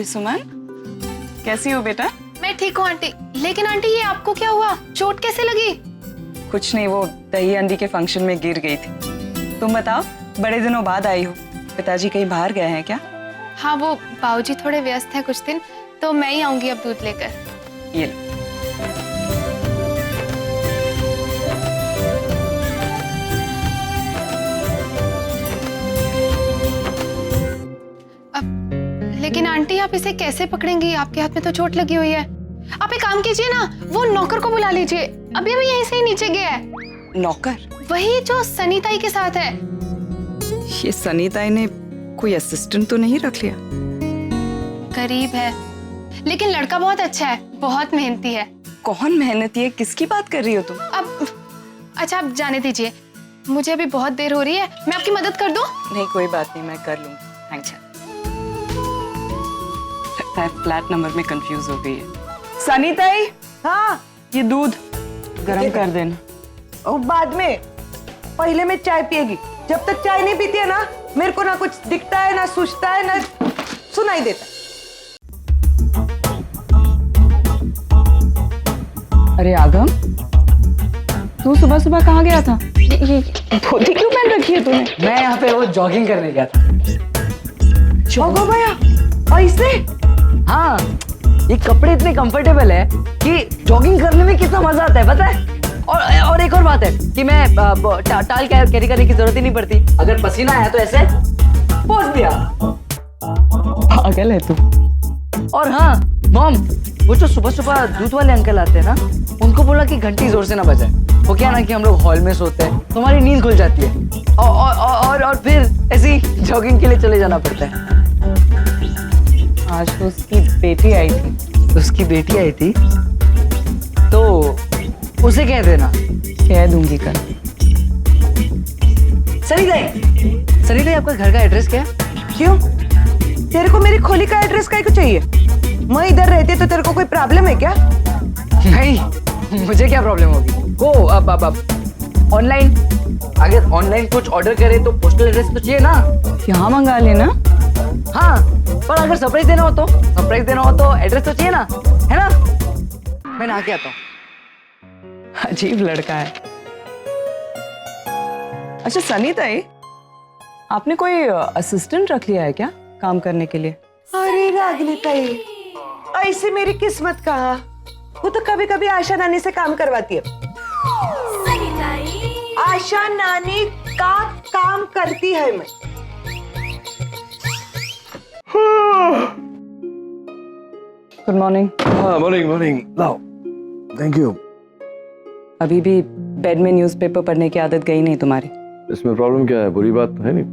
अरे सुमन, कैसी हो बेटा? मैं ठीक हूँ आंटी। लेकिन आंटी ये आपको क्या हुआ? चोट कैसे लगी? कुछ नहीं, वो दही हंडी के फंक्शन में गिर गई थी। तुम बताओ, बड़े दिनों बाद आई हो। पिताजी कहीं बाहर गए हैं क्या? हाँ, वो बाबूजी थोड़े व्यस्त हैं कुछ दिन, तो मैं ही आऊंगी अब दूध लेकर। ये लो। लेकिन आंटी आप इसे कैसे पकड़ेंगी? आपके हाथ में तो चोट लगी हुई है। आप एक काम कीजिए ना, वो नौकर को बुला लीजिए। अभी अभी यहीं से ही नीचे गया है। नौकर? वही जो सनीताई के साथ है। ये सनीताई ने कोई असिस्टेंट तो नहीं रख लिया? गरीब है, लेकिन लड़का बहुत अच्छा है, बहुत मेहनती है। कौन मेहनती है? किसकी बात कर रही हो तुम? अब अच्छा, आप जाने दीजिए, मुझे अभी बहुत देर हो रही है। मैं आपकी मदद कर दूं? नहीं, कोई बात नहीं, मैं कर लूंगी। थैंक्स। लगता है फ्लैट नंबर में कंफ्यूज हो गई है। सनीताई, हाँ, ये दूध गरम कर देना। और बाद में, पहले में चाय पिएगी। जब तक चाय नहीं पीती है ना, मेरे को ना कुछ दिखता है, ना सूझता है, ना सुनाई देता। अरे आगम, तू सुबह सुबह कहाँ गया था? ये धोती क्यों पहन रखी है तूने? मैं यहाँ पे वो जॉगिंग करने गया था। होगो भैया, ऐसे? हाँ, ये कपड़े इतने कंफर्टेबल है कि जॉगिंग करने में कितना मजा आता है, पता है? और एक और बात है कि मैं टाल कैरी करने की जरूरत ही नहीं पड़ती। अगर पसीना आया तो ऐसे पोंछ दिया। पागल है तू। और हाँ मॉम, वो जो सुबह सुबह दूध वाले अंकल आते हैं ना, उनको बोला कि घंटी जोर से ना बजाए। वो क्या ना कि हम लोग हॉल में सोते हैं, तुम्हारी नींद खुल जाती है और फिर ऐसी जॉगिंग के लिए चले जाना पड़ता है। आज तो उसकी बेटी आई थी। उसकी बेटी आई थी तो उसे कह देना। कह दूंगी कल। सनी, आपका घर का एड्रेस क्या है? क्यों? तेरे को मेरी खोली का एड्रेस काहे को चाहिए? मैं इधर रहती तो तेरे को कोई प्रॉब्लम है क्या? नहीं, मुझे क्या प्रॉब्लम होगी? वो अब ऑनलाइन, अगर ऑनलाइन कुछ ऑर्डर करे तो पोस्टल एड्रेस तो चाहिए ना। यहाँ मंगा लेना। हाँ, पर अगर सरप्राइज देना हो तो एड्रेस तो चाहिए ना, है ना? मैं नहा के आता हूँ। अजीब लड़का है। अच्छा सनीताई, आपने कोई असिस्टेंट रख लिया है क्या काम करने के लिए? अरे रागनी ताई, ऐसे मेरी किस्मत कहाँ। वो तो कभी कभी आशा नानी से काम करवाती है। आशा नानी का काम करती है मैं। Good morning. हाँ, मॉर्निंग मॉर्निंग। लाओ, थैंक यू। अभी भी बेड में न्यूज़पेपर पढ़ने की आदत गई नहीं तुम्हारी? इसमें प्रॉब्लम क्या है? बुरी बात तो है नहीं।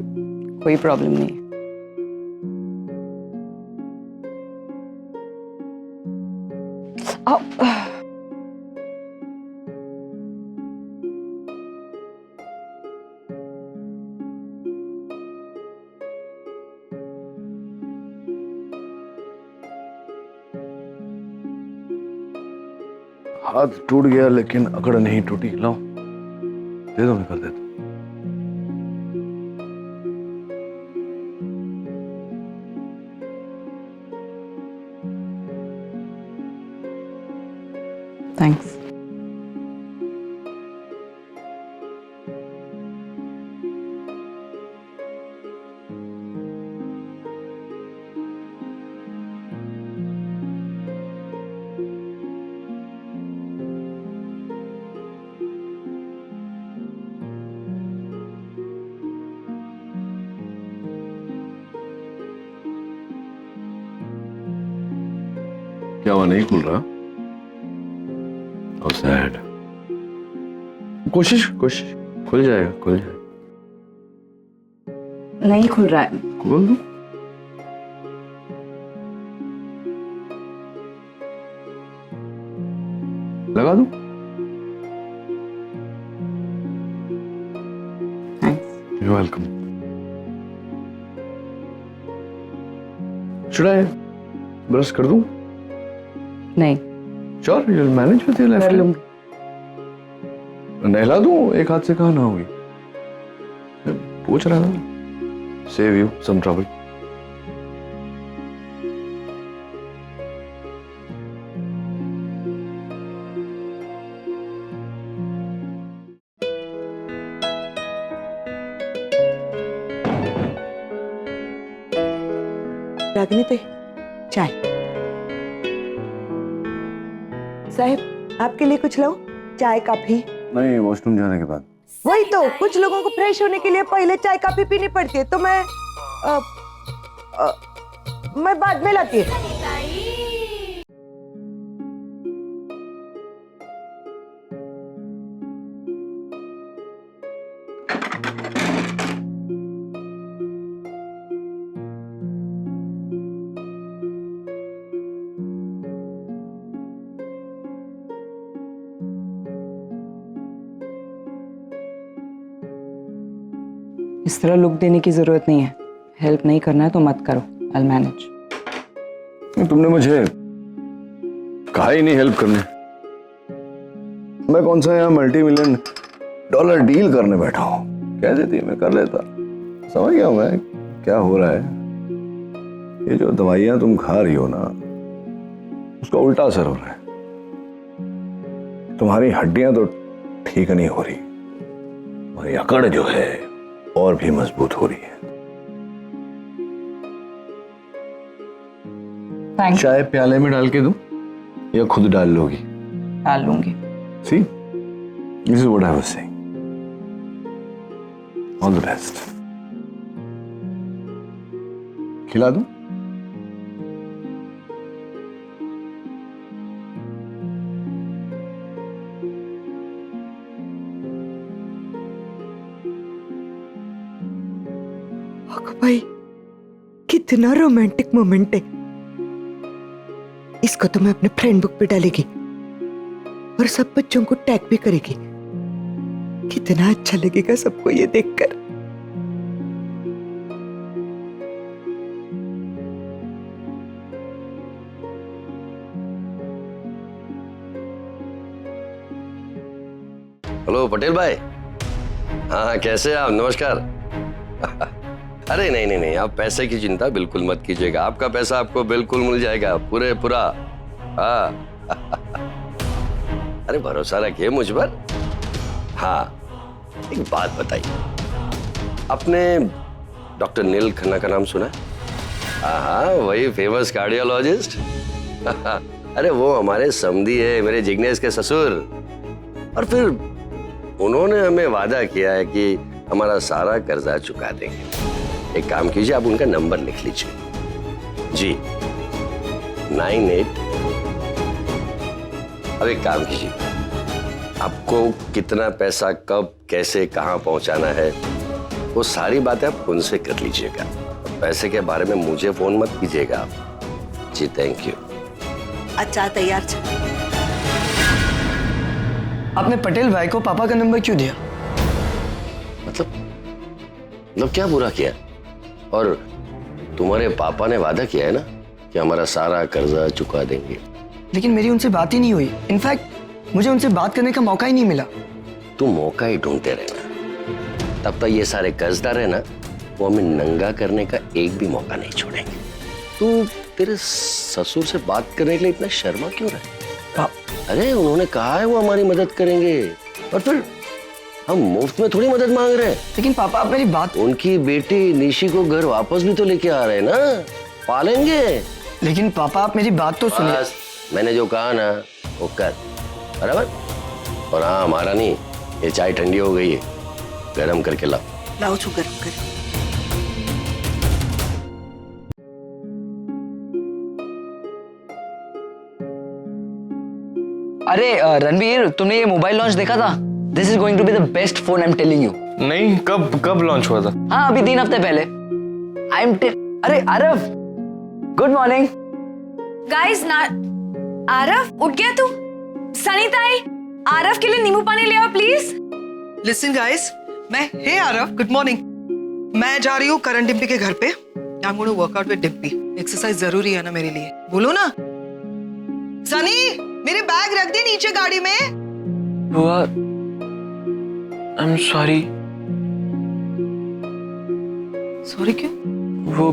कोई प्रॉब्लम नहीं है। आओ। हाथ टूट गया लेकिन अकड़ नहीं टूटी। लाओ, दे दो, मैं कर देता हूँ। थैंक्स। क्या हुआ, नहीं खुल रहा? How sad. कोशिश खुल जाएगा। नहीं खुल रहा है। खोल दो। लगा दो। Thanks. You're welcome. Should I brush कर दूं? नहीं, Sure, you'll manage with your left कर hand. लूंगी। नहला दूं? एक हाथ से कहाँ ना होगी? पूछ रहा था। Save you some trouble. Ragini ते चाय। साहब आपके लिए कुछ लाऊं? चाय कॉफी? नहीं, वॉशरूम जाने के बाद। वही तो, कुछ लोगों को फ्रेश होने के लिए पहले चाय कॉफी पीनी पड़ती है, तो मैं बाद में लाती है। इस तरह लुक देने की जरूरत नहीं है। हेल्प नहीं करना है तो मत करो, I'll manage। तुमने मुझे कहा ही नहीं हेल्प करने। मैं कौन सा यहाँ $multi-million डील करने बैठा हूँ। कह देती मैं कर लेता। समझ गया मैं क्या हो रहा है। ये जो दवाइयां तुम खा रही हो ना, उसका उल्टा असर हो रहा है। तुम्हारी हड्डियां तो ठीक नहीं हो रही, तुम्हारी अकड़ जो है और भी मजबूत हो रही है। थैंक चाय प्याले में डाल के दूं या खुद डाल लोगी? डाल लूंगी। See, this is what I was saying. All the best. खिला दूं? भाई कितना रोमांटिक मोमेंट है। इसको तो मैं अपने फ्रेंड बुक पे डालेगी और सब बच्चों को टैग भी करेगी। कितना अच्छा लगेगा सबको ये देखकर। हेलो पटेल भाई। हाँ कैसे आप? नमस्कार। अरे नहीं नहीं नहीं, आप पैसे की चिंता बिल्कुल मत कीजिएगा। आपका पैसा आपको बिल्कुल मिल जाएगा, पूरा। हाँ। अरे भरोसा रखिए मुझ पर। हाँ एक बात बताइए, आपने डॉक्टर नील खन्ना का नाम सुना है? हाँ वही फेमस कार्डियोलॉजिस्ट। अरे वो हमारे समधी है, मेरे जिग्नेश के ससुर। और फिर उन्होंने हमें वादा किया है कि हमारा सारा कर्जा चुका देंगे। एक काम कीजिए, आप उनका नंबर लिख लीजिए जी, 98। अब एक काम कीजिए, आपको कितना पैसा कब कैसे कहां पहुंचाना है वो सारी बातें आप उनसे कर लीजिएगा। पैसे के बारे में मुझे फोन मत कीजिएगा आप जी। Thank you. अच्छा तैयार। आपने पटेल भाई को पापा का नंबर क्यों दिया? मतलब क्या बुरा किया? और तुम्हारे पापा ने वादा किया है ना कि हमारा सारा कर्जा चुका देंगे। लेकिन मेरी उनसे बात ही नहीं हुई। इनफैक्ट मुझे उनसे बात करने का मौका ही नहीं मिला। तुम मौका ही ढूंढते रहना, तब तक ये सारे कर्जदार है ना, वो हमें नंगा करने का एक भी मौका नहीं छोड़ेंगे। तू तेरे ससुर से बात करने के लिए इतना शर्मा क्यों रहा? अरे उन्होंने कहा है वो हमारी मदद करेंगे, और फिर हम मुफ्त में थोड़ी मदद मांग रहे हैं। लेकिन पापा आप मेरी बात। उनकी बेटी निशी को घर वापस भी तो लेके आ रहे हैं ना, पालेंगे। लेकिन पापा आप मेरी बात तो सुनिए। मैंने जो कहा ना वो कर, बराबर? और हाँ हमारा नहीं, ये चाय ठंडी हो गई है, गरम करके लाओ छू गरम कर। अरे रणवीर, तुमने ये मोबाइल लॉन्च देखा था? This is going to be the best phone, I am telling you. नहीं, कब लॉन्च हुआ था? हाँ अभी 3 हफ्ते पहले। अरे आरव, गुड मॉर्निंग। गाइस ना, आरव उठ गया तू? सनीता आई, आरव के लिए नींबू पानी ले आओ please. Listen guys, hey Aarav, good morning. मैं जा रही हूँ करण डिम्पी के घर पे। I am going to work out with Dimpy. Exercise जरूरी है ना मेरे लिए, बोलो ना। सनी मेरे बैग रख दे नीचे गाड़ी में। I am sorry. सॉरी क्यों? वो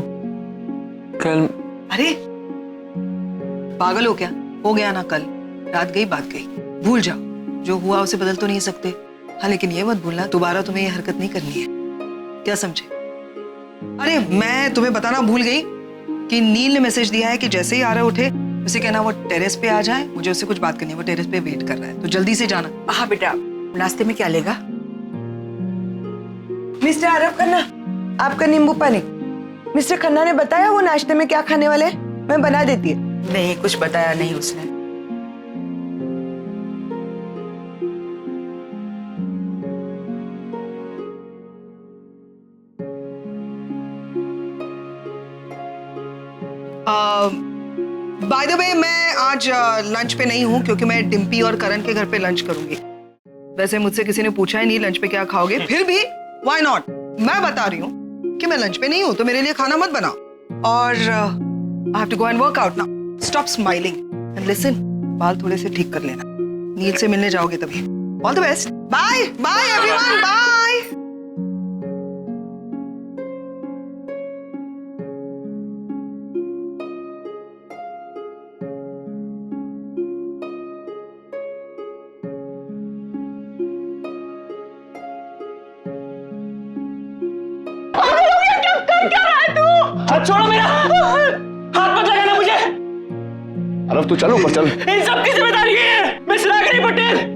कल। अरे पागल हो क्या? हो गया ना कल, रात गई बात गई, भूल जाओ। जो हुआ उसे बदल तो नहीं सकते। हाँ लेकिन ये मत भूलना दोबारा तुम्हें ये हरकत नहीं करनी है, क्या समझे? अरे मैं तुम्हें बताना भूल गई, कि नील ने मैसेज दिया है कि जैसे ही आरव उठे उसे कहना वो टेरेस पे आ जाए, मुझे उससे कुछ बात करनी है, वो टेरेस पे वेट कर रहा है, तो जल्दी से जाना। हाँ बेटा, नाश्ते में क्या लेगा? मिस्टर आरव खन्ना, आपका नींबू पानी। मिस्टर खन्ना ने बताया वो नाश्ते में क्या खाने वाले हैं? मैं बना देती है। नहीं, कुछ बताया नहीं उसने। बाय द वे मैं आज लंच पे नहीं हूँ क्योंकि मैं डिम्पी और करण के घर पे लंच करूंगी। वैसे मुझसे किसी ने पूछा ही नहीं लंच पे क्या खाओगे, फिर भी व्हाई नॉट, मैं बता रही हूँ कि मैं लंच पे नहीं हूँ, तो मेरे लिए खाना मत बनाओ। और I have to go and work out now. Stop smiling and listen, बाल थोड़े से ठीक कर लेना, नील से मिलने जाओगे तभी। All the best, bye bye everyone, bye. हाथ छोड़ो मेरा, हाथ मत लगाना मुझे। अरब तू चल ऊपर चल। इन सब की जिम्मेदारी है, मैं सुनागरी पटेल।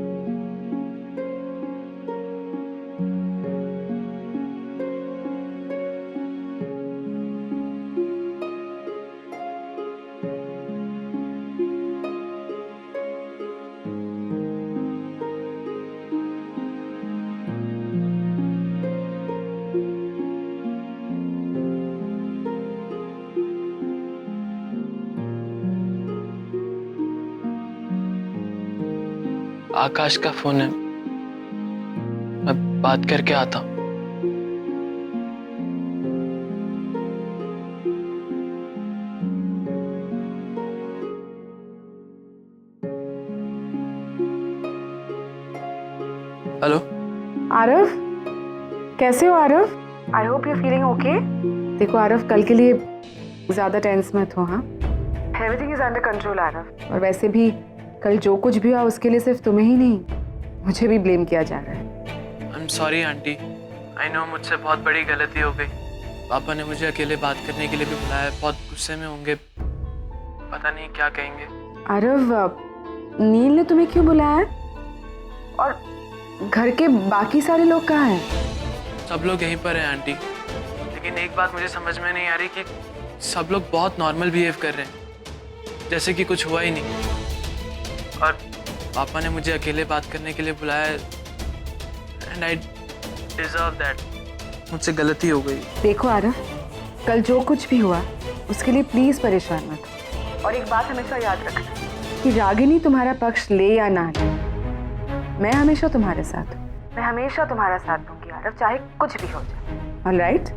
आकाश का फोन है, मैं बात करके आता हूँ। हेलो आरव, कैसे हो Aarav? I hope you feeling okay. देखो आरव, कल के लिए ज्यादा टेंस मत हो। हाँ, everything is under control Aarav. और वैसे भी कल जो कुछ भी हुआ उसके लिए सिर्फ तुम्हें ही नहीं, मुझे भी ब्लेम किया जा रहा है। I am sorry aunty, I know मुझसे बहुत बड़ी गलती हो गई। पापा ने मुझे अकेले बात करने के लिए भी बुलाया, बहुत गुस्से में होंगे, पता नहीं क्या कहेंगे। आरव, नील ने तुम्हें क्यों बुलाया है? और घर के बाकी सारे लोग कहाँ हैं? सब लोग यहीं पर हैं आंटी, लेकिन एक बात मुझे समझ में नहीं आ रही कि सब लोग बहुत नॉर्मल बिहेव कर रहे हैं, जैसे कि कुछ हुआ ही नहीं। और पापा ने मुझे अकेले बात करने के लिए बुलाया, एंड आई डिजर्व दैट। मुझसे गलती हो गई। देखो आरव, कल जो कुछ भी हुआ उसके लिए प्लीज परेशान मत हो। और एक बात हमेशा याद रखना कि रागिनी तुम्हारा पक्ष ले या ना ले, मैं हमेशा तुम्हारे साथ हूँ। मैं हमेशा तुम्हारा साथ दूंगी आरव, चाहे कुछ भी हो जाए। ऑलराइट?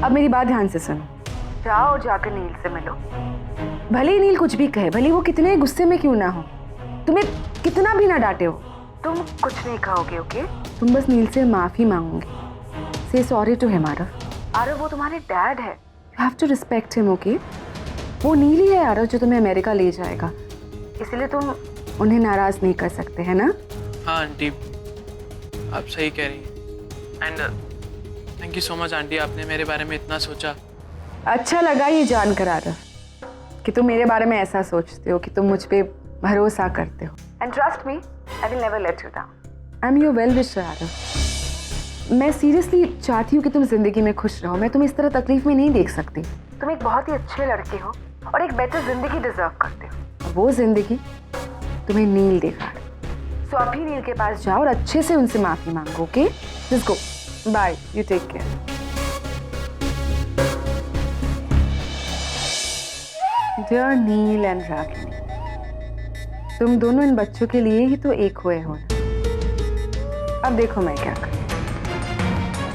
अब मेरी बात ध्यान से सुनो। जाओ और जाकर नील से मिलो। भले ही नील कुछ भी कहे, भले वो कितने गुस्से में क्यों ना हो, तुम्हें कितना भी ना डांटे हो, तुम कुछ नहीं कहोगे, ओके? तुम बस नील से माफी मांगोगे। Say sorry to him Aarav. Aarav, वो तुम्हारे डैड है, you have to respect him, okay? वो नील ही है आरव जो तुम्हें अमेरिका ले जाएगा, इसलिए तुम उन्हें नाराज नहीं कर सकते, है ना? हाँ आंटी, आप सही कह रही हैं। And thank you so much aunty, आपने मेरे बारे में इतना सोचा। अच्छा लगा ये जानकर आरव कि तुम मेरे बारे में ऐसा सोचते हो, कि तुम मुझ पे भरोसा करते हो। And trust me, I will never let you down. I am your well wisher Aarav. मैं सीरियसली चाहती हूँ कि तुम जिंदगी में खुश रहो। मैं तुम्हें इस तरह तकलीफ में नहीं देख सकती। तुम एक बहुत ही अच्छे लड़के हो और एक बेटर जिंदगी डिजर्व करते हो, और वो जिंदगी तुम्हें नील देगा। सो अभी नील के पास जाओ और अच्छे से उनसे माफी मांगो, okay? Just go, bye, you take care. Dear Neel and Ragini, तुम दोनों इन बच्चों के लिए ही तो एक हुए हो ना। अब देखो मैं क्या करूं,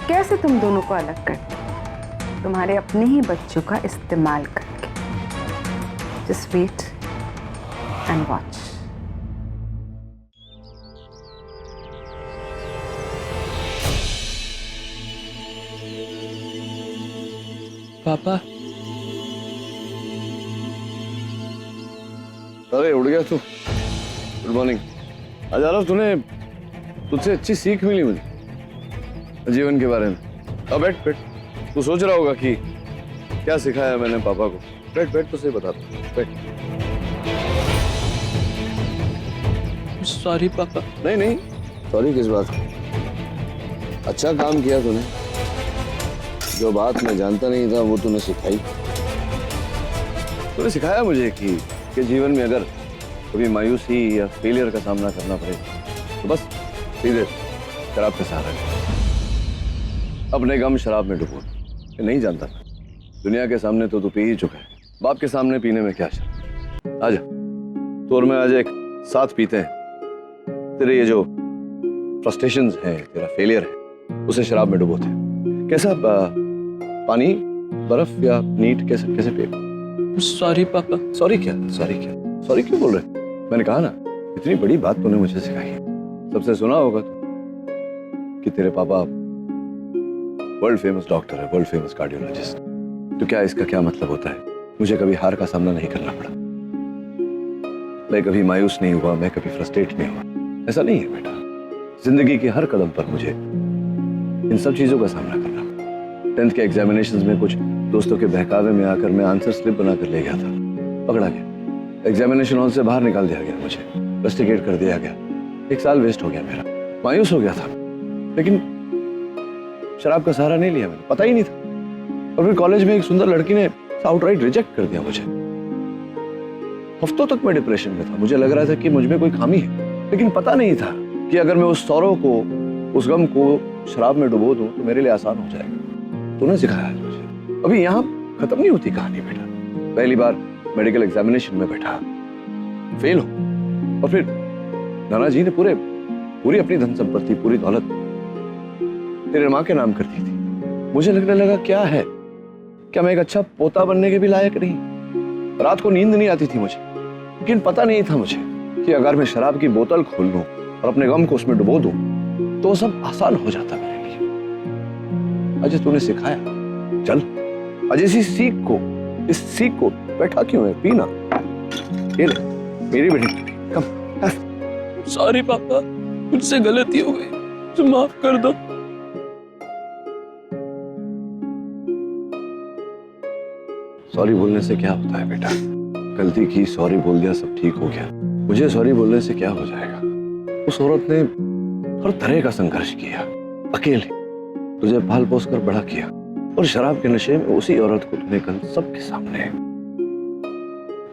कैसे तुम दोनों को अलग कर, तुम्हारे अपने ही बच्चों का इस्तेमाल करके। Just wait and watch. पापा, अरे उड़ गया तू। Good morning. आज आरव, तुझसे अच्छी सीख मिली मुझे जीवन के बारे में। अब बैठ बैठ। तू सोच रहा होगा कि क्या सिखाया मैंने पापा को? बैठ बैठ तो सही बताता हूँ, बैठ। सॉरी पापा। नहीं नहीं, सॉरी किस बात? अच्छा काम किया तूने। जो बात मैं जानता नहीं था वो तूने सिखाई। तूने सिखाया मुझे कि जीवन में अगर कभी मायूसी या फेलियर का सामना करना पड़े तो बस सीधे शराब का सहारा ले। अपने गम शराब में डुबो। नहीं जानता था, दुनिया के सामने तो तू पी ही चुका है, बाप के सामने पीने में क्या शर्म। आजा तो और मैं आज एक साथ पीते हैं। तेरे ये जो फ्रस्ट्रेशंस हैं, तेरा फेलियर है, उसे शराब में डुबोते हैं। कैसा पानी, बर्फ या नीट, कैसे कैसे पिए? सॉरी पापा। सॉरी क्या? सॉरी क्या? सॉरी क्यों बोल रहे? मैंने कहा ना, इतनी बड़ी बात तूने मुझे सिखाई है। सबसे सुना होगा तू कि तेरे पापा वर्ल्ड फेमस डॉक्टर है, वर्ल्ड फेमस कार्डियोलॉजिस्ट। तो क्या इसका क्या मतलब होता है? मुझे कभी हार का सामना नहीं करना पड़ा, मैं कभी मायूस नहीं हुआ, मैं कभी फ्रस्ट्रेट नहीं हुआ। ऐसा नहीं है बेटा, जिंदगी के हर कदम पर मुझे इन सब चीजों का सामना करना पड़ा। 10th के एग्जामिनेशंस में कुछ दोस्तों के बहकावे में आकर मैं आंसर स्लिप बनाकर ले गया था, पकड़ा गया, एग्जामिनेशन हॉल से बाहर निकाल दिया गया, मुझे रस्टिकेट कर दिया गया, 1 साल वेस्ट हो गया मेरा। मायूस हो गया था, लेकिन शराब का सहारा नहीं लिया मैंने, पता ही नहीं था। और फिर कॉलेज में एक सुंदर लड़की ने आउटराइट रिजेक्ट कर दिया मुझे। हफ्तों तक मैं डिप्रेशन में था, मुझे लग रहा था कि मुझ में कोई खामी है, लेकिन पता नहीं था कि अगर मैं उस सौरों को, उस गम को शराब में डुबो दूं तो मेरे लिए आसान हो जाएगा। तूने सिखाया है मुझे। अभी यहाँ खत्म नहीं होती कहानी बेटा। पहली बार मेडिकल एग्जामिनेशन में बैठा, फेल हो, और फिर नाना जी ने पूरी अपनी धन संपत्ति, पूरी दौलत तेरे माँ के नाम कर दी थी। मुझे लगने लगा क्या है, क्या मैं एक अच्छा पोता बनने के भी लायक नहीं? रात को नींद नहीं आती थी मुझे, लेकिन पता नहीं था मुझे कि अगर मैं शराब की बोतल खोल लूं और अपने गम को उसमें डुबो दूं तो सब आसान हो जाता मेरे लिए। अजय तूने सिखाया, चल अजय इस सीख को बैठा क्यों है? पीना, ये ले मेरी बेटी, कम। सॉरी पापा, मुझसे गलती हो गई, मुझे माफ कर दो। सॉरी बोलने से क्या होता है बेटा? गलती की, सॉरी बोल दिया, सब ठीक हो गया। मुझे सॉरी बोलने से क्या हो जाएगा? उस औरत ने हर तरह का संघर्ष किया, अकेले तुझे पाल पोस कर बड़ा किया, और शराब के नशे में उसी औरत को तूने कल सबके सामने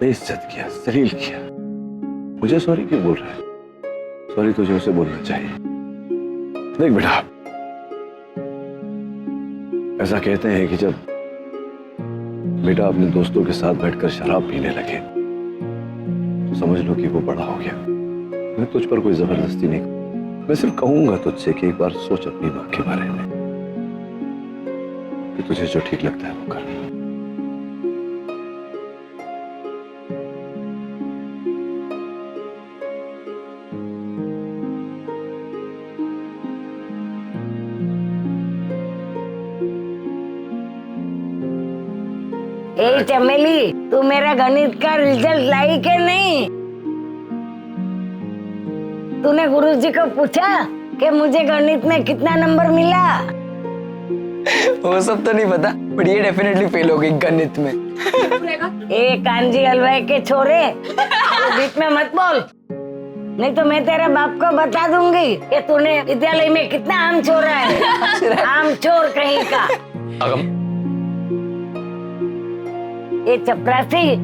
बेइज्जत किया, जलील किया। मुझे सॉरी क्यों बोल रहा है? सॉरी तुझे उसे बोलना चाहिए। देख बेटा, ऐसा कहते हैं कि जब बेटा अपने दोस्तों के साथ बैठकर शराब पीने लगे तो समझ लो कि वो बड़ा हो गया। मैं तुझ पर कोई जबरदस्ती नहीं, मैं सिर्फ कहूंगा तुझसे कि एक बार सोच अपनी मां के बारे में, कि तुझे जो ठीक लगता है वो कर। ए चमेली, तू मेरा गणित का रिजल्ट लाई के नहीं? तूने गुरुजी को पूछा कि मुझे गणित में कितना नंबर मिला? वो सब तो नहीं पता, बट ये डेफिनेटली फेल हो गई गणित में। ए कांजी हलवाई के छोरे, तू बीच में मत बोल, नहीं तो मैं तेरे बाप को बता दूंगी कि तूने विद्यालय में कितना आम छोड़ा है। आम चोर कहीं का। ये चपरासी,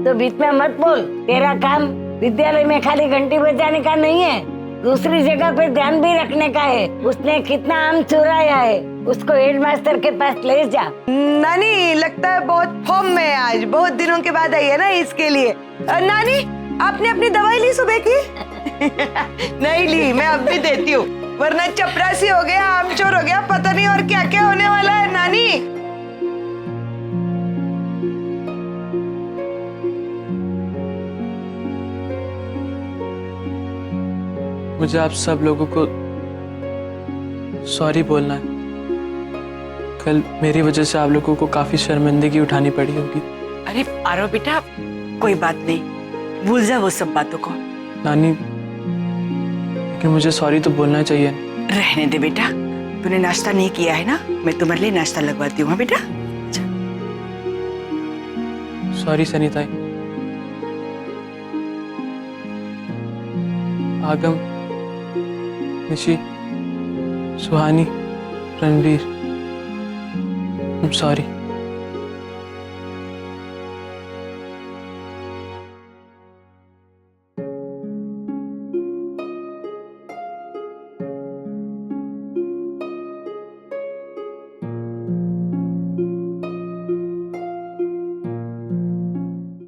तो बीच में मत बोल। तेरा काम विद्यालय में खाली घंटी बजाने का नहीं है, दूसरी जगह पे ध्यान भी रखने का है। उसने कितना आम चुराया है उसको हेडमास्टर के पास ले जा। नानी लगता है बहुत फॉर्म में है आज, बहुत दिनों के बाद आई है ना इसके लिए। नानी आपने अपनी दवाई ली सुबह की? नहीं ली, मैं अब भी देती हूँ, वरना चपरासी हो गया, आमचोर हो गया, पता नहीं और क्या क्या होने वाला है। नानी मुझे आप सब लोगों को सॉरी बोलना है। कल मेरी वजह से आप लोगों को काफी शर्मिंदगी उठानी पड़ी होगी। अरे आरव बेटा, कोई बात नहीं, भूल जा वो सब बातों को। नानी, लेकिन मुझे सॉरी तो बोलना चाहिए। रहने दे बेटा, तूने नाश्ता नहीं किया है ना, मैं तुम्हारे लिए नाश्ता लगवाती हूँ। हाँ बेटा, सॉरी सनीताई। आगम, निशी, सुहानी, रणवीर, I'm sorry.